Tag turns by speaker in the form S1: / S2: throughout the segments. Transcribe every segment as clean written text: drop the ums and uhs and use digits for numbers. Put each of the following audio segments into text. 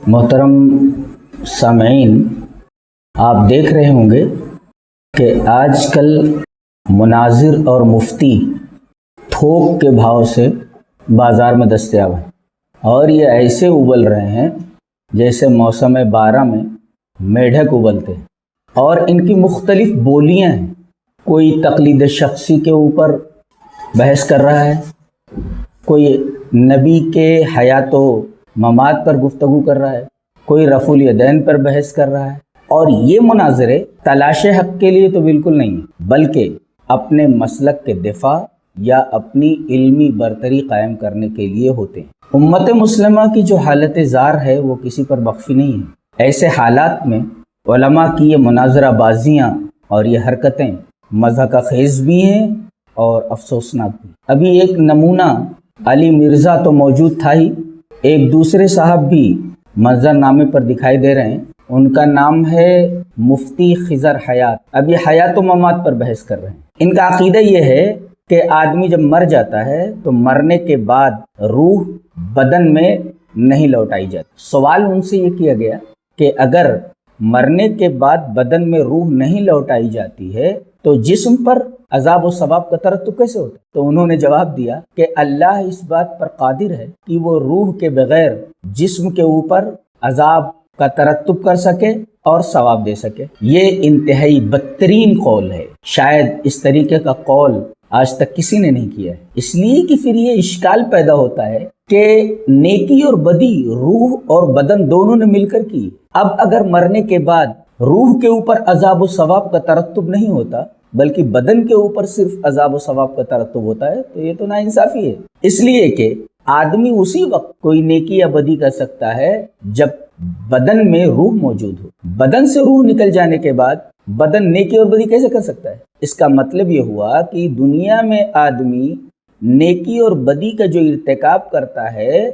S1: محترم سامعین، آپ دیکھ رہے ہوں گے کہ آج کل مناظر اور مفتی تھوک کے بھاؤ سے بازار میں دستیاب ہیں، اور یہ ایسے ابل رہے ہیں جیسے موسم باراں میں میڈک ابلتے ہیں، اور ان کی مختلف بولیاں ہیں۔ کوئی تقلید شخصی کے اوپر بحث کر رہا ہے، کوئی نبی کے حیات و ممات پر گفتگو کر رہا ہے، کوئی رفع الیدین پر بحث کر رہا ہے، اور یہ مناظرے تلاش حق کے لیے تو بالکل نہیں ہیں، بلکہ اپنے مسلک کے دفاع یا اپنی علمی برتری قائم کرنے کے لیے ہوتے ہیں۔ امت مسلمہ کی جو حالت زار ہے وہ کسی پر مخفی نہیں ہے۔ ایسے حالات میں علماء کی یہ مناظرہ بازیاں اور یہ حرکتیں مزہ کا خیز بھی ہیں اور افسوسناک بھی۔ ابھی ایک نمونہ علی مرزا تو موجود تھا ہی، ایک دوسرے صاحب بھی منظر نامے پر دکھائی دے رہے ہیں، ان کا نام ہے مفتی خضر حیات۔ اب یہ حیات و ممات پر بحث کر رہے ہیں۔ ان کا عقیدہ یہ ہے کہ آدمی جب مر جاتا ہے تو مرنے کے بعد روح بدن میں نہیں لوٹائی جاتی۔ سوال ان سے یہ کیا گیا کہ اگر مرنے کے بعد بدن میں روح نہیں لوٹائی جاتی ہے تو جسم پر عذاب و ثواب کا ترتب کیسے ہوتا ہے؟ تو انہوں نے جواب دیا کہ اللہ اس بات پر قادر ہے کہ وہ روح کے بغیر جسم کے اوپر عذاب کا ترتب کر سکے اور ثواب دے سکے۔ یہ انتہائی بدترین قول ہے، شاید اس طریقے کا قول آج تک کسی نے نہیں کیا ہے، اس لیے کہ پھر یہ اشکال پیدا ہوتا ہے کہ نیکی اور بدی روح اور بدن دونوں نے مل کر کی۔ اب اگر مرنے کے بعد روح کے اوپر عذاب و ثواب کا ترتب نہیں ہوتا بلکہ بدن کے اوپر صرف عذاب و ثواب کا ترتب ہوتا ہے تو یہ تو ناانصافی ہے۔ اس لیے کہ آدمی اسی وقت کوئی نیکی یا بدی کر سکتا ہے جب بدن میں روح موجود ہو۔ بدن سے روح نکل جانے کے بعد بدن نیکی اور بدی کیسے کر سکتا ہے؟ اس کا مطلب یہ ہوا کہ دنیا میں آدمی نیکی اور بدی کا جو ارتکاب کرتا ہے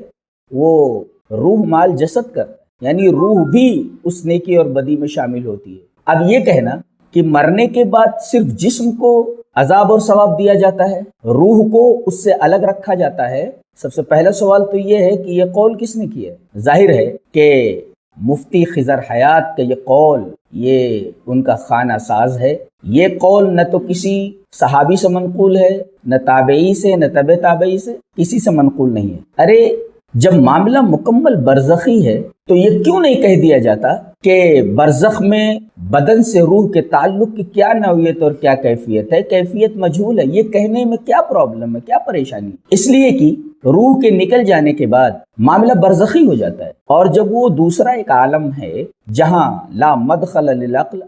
S1: وہ روح مال جسد کرتا ہے، یعنی روح بھی اس نیکی اور بدی میں شامل ہوتی ہے۔ اب یہ کہنا کہ مرنے کے بعد صرف جسم کو عذاب اور ثواب دیا جاتا ہے، روح کو اس سے الگ رکھا جاتا ہے، سب سے پہلا سوال تو یہ ہے کہ یہ قول کس نے کیا ہے؟ ظاہر ہے کہ مفتی خضر حیات کا یہ قول یہ ان کا خانہ ساز ہے۔ یہ قول نہ تو کسی صحابی سے منقول ہے، نہ تابعی سے، نہ تبع تابعی سے، کسی سے منقول نہیں ہے۔ ارے جب معاملہ مکمل برزخی ہے تو یہ کیوں نہیں کہہ دیا جاتا کہ برزخ میں بدن سے روح کے تعلق کی کیا نوعیت اور کیا کیفیت ہے؟ کیفیت مجہول ہے، یہ کہنے میں کیا پرابلم ہے، کیا پریشانی؟ اس لیے کہ روح کے نکل جانے کے بعد معاملہ برزخی ہو جاتا ہے، اور جب وہ دوسرا ایک عالم ہے جہاں لا مدخل للعقل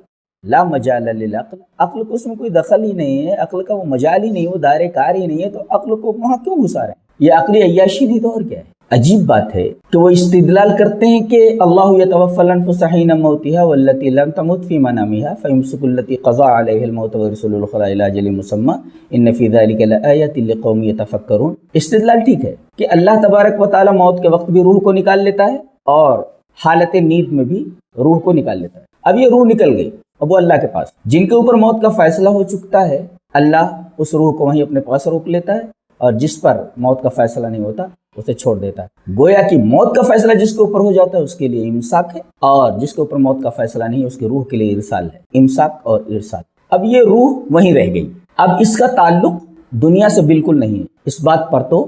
S1: لا مجال للعقل، عقل کو اس میں کوئی دخل ہی نہیں ہے، عقل کا وہ مجال ہی نہیں، وہ دائرے کار ہی نہیں ہے، تو عقل کو وہاں کیوں گھسا رہے ہیں؟ یہ عقلی عیاشی نہیں تو اور کیا ہے؟ عجیب بات ہے کہ وہ استدلال کرتے ہیں کہ اللہ یتوفی الانفس حین موتها والتي لم تمت في منامها فيمسك التي قضى عليها الموت ويرسل الاخرى الى اجل مسمى ان في ذلك لآیات لقوم يتفکرون۔ استدلال ٹھیک ہے کہ اللہ تبارک و تعالی موت کے وقت بھی روح کو نکال لیتا ہے اور حالت نیند میں بھی روح کو نکال لیتا ہے۔ اب یہ روح نکل گئی، اب وہ اللہ کے پاس، جن کے اوپر موت کا فیصلہ ہو چکا ہے اللہ اس روح کو وہیں اپنے پاس روک لیتا ہے، اور جس پر موت کا فیصلہ نہیں ہوتا اسے چھوڑ دیتا ہے۔ گویا کہ موت کا فیصلہ جس کے اوپر ہو جاتا ہے اس کے لیے امساک ہے، اور جس کے اوپر موت کا فیصلہ نہیں ہے اس کی روح کے لیے ارسال ہے، امساک اور ارسال۔ اب یہ روح وہیں رہ گئی، اب اس کا تعلق دنیا سے بالکل نہیں ہے، اس بات پر تو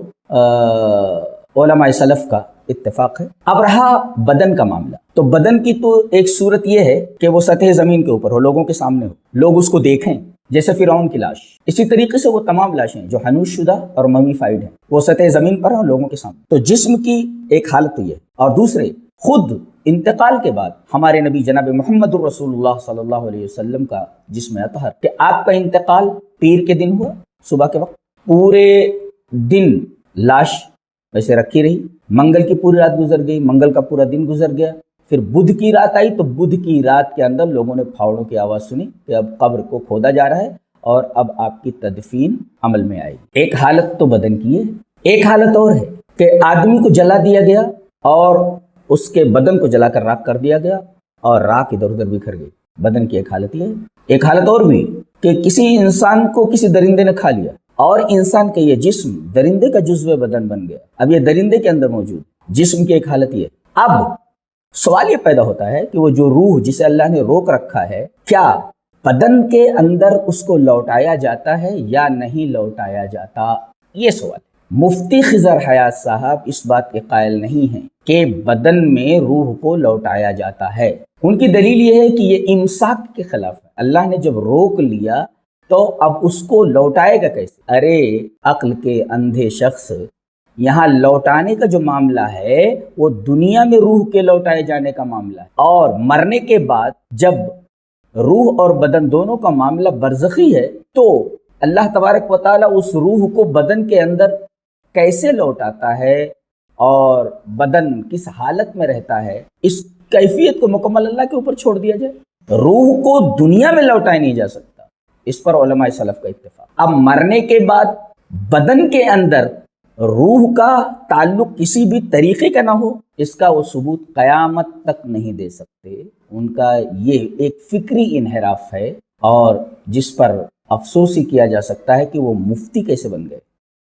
S1: علماء سلف کا اتفاق ہے۔ اب رہا بدن کا معاملہ، تو بدن کی تو ایک صورت یہ ہے کہ وہ سطح زمین کے اوپر ہو، لوگوں کے سامنے ہو، لوگ اس کو دیکھیں، جیسے فرعون کی لاش۔ اسی طریقے سے وہ تمام لاشیں جو حنوش شدہ اور ممیفائڈ ہیں وہ سطح زمین پر ہیں، لوگوں کے سامنے۔ تو جسم کی ایک حالت تو یہ ہے، اور دوسرے خود انتقال کے بعد ہمارے نبی جناب محمد الرسول اللہ صلی اللہ علیہ وسلم کا جسم اطہر کہ آپ کا انتقال پیر کے دن ہوا، صبح کے وقت، پورے دن لاش ویسے رکھی رہی، منگل کی پوری رات گزر گئی، منگل کا پورا دن گزر گیا، پھر بدھ کی رات آئی تو بدھ کی رات کے اندر لوگوں نے پھاوڑوں کی آواز سنی کہ اب قبر کو کھودا جا رہا ہے اور اب آپ کی تدفین عمل میں آئی۔ ایک حالت تو بدن کی ہے، ایک حالت اور ہے کہ آدمی کو جلا دیا گیا اور اس کے بدن کو جلا کر راکھ کر دیا گیا اور راکھ ادھر ادھر بکھر گئی۔ بدن کی ایک حالت یہ ہے، ایک حالت اور بھی کہ کسی انسان کو کسی درندے نے کھا لیا اور انسان کا یہ جسم درندے کا جزو بدن بن گیا، اب یہ درندے کے اندر موجود۔ جسم کی ایک حالت یہ ہے۔ اب سوال یہ پیدا ہوتا ہے کہ وہ جو روح جسے اللہ نے روک رکھا ہے، کیا بدن کے اندر اس کو لوٹایا جاتا ہے یا نہیں لوٹایا جاتا؟ یہ سوال ہے۔ مفتی خضر حیات صاحب اس بات کے قائل نہیں ہیں کہ بدن میں روح کو لوٹایا جاتا ہے۔ ان کی دلیل یہ ہے کہ یہ امساک کے خلاف ہے۔ اللہ نے جب روک لیا تو اب اس کو لوٹائے گا کیسے؟ ارے عقل کے اندھے شخص، یہاں لوٹانے کا جو معاملہ ہے وہ دنیا میں روح کے لوٹائے جانے کا معاملہ ہے، اور مرنے کے بعد جب روح اور بدن دونوں کا معاملہ برزخی ہے تو اللہ تبارک و تعالیٰ اس روح کو بدن کے اندر کیسے لوٹاتا ہے اور بدن کس حالت میں رہتا ہے، اس کیفیت کو مکمل اللہ کے اوپر چھوڑ دیا جائے۔ روح کو دنیا میں لوٹایا نہیں جا سکتا، اس پر علماء سلف کا اتفاق۔ اب مرنے کے بعد بدن کے اندر روح کا تعلق کسی بھی طریقے کا نہ ہو، اس کا وہ ثبوت قیامت تک نہیں دے سکتے۔ ان کا یہ ایک فکری انحراف ہے، اور جس پر افسوس ہی کیا جا سکتا ہے کہ وہ مفتی کیسے بن گئے۔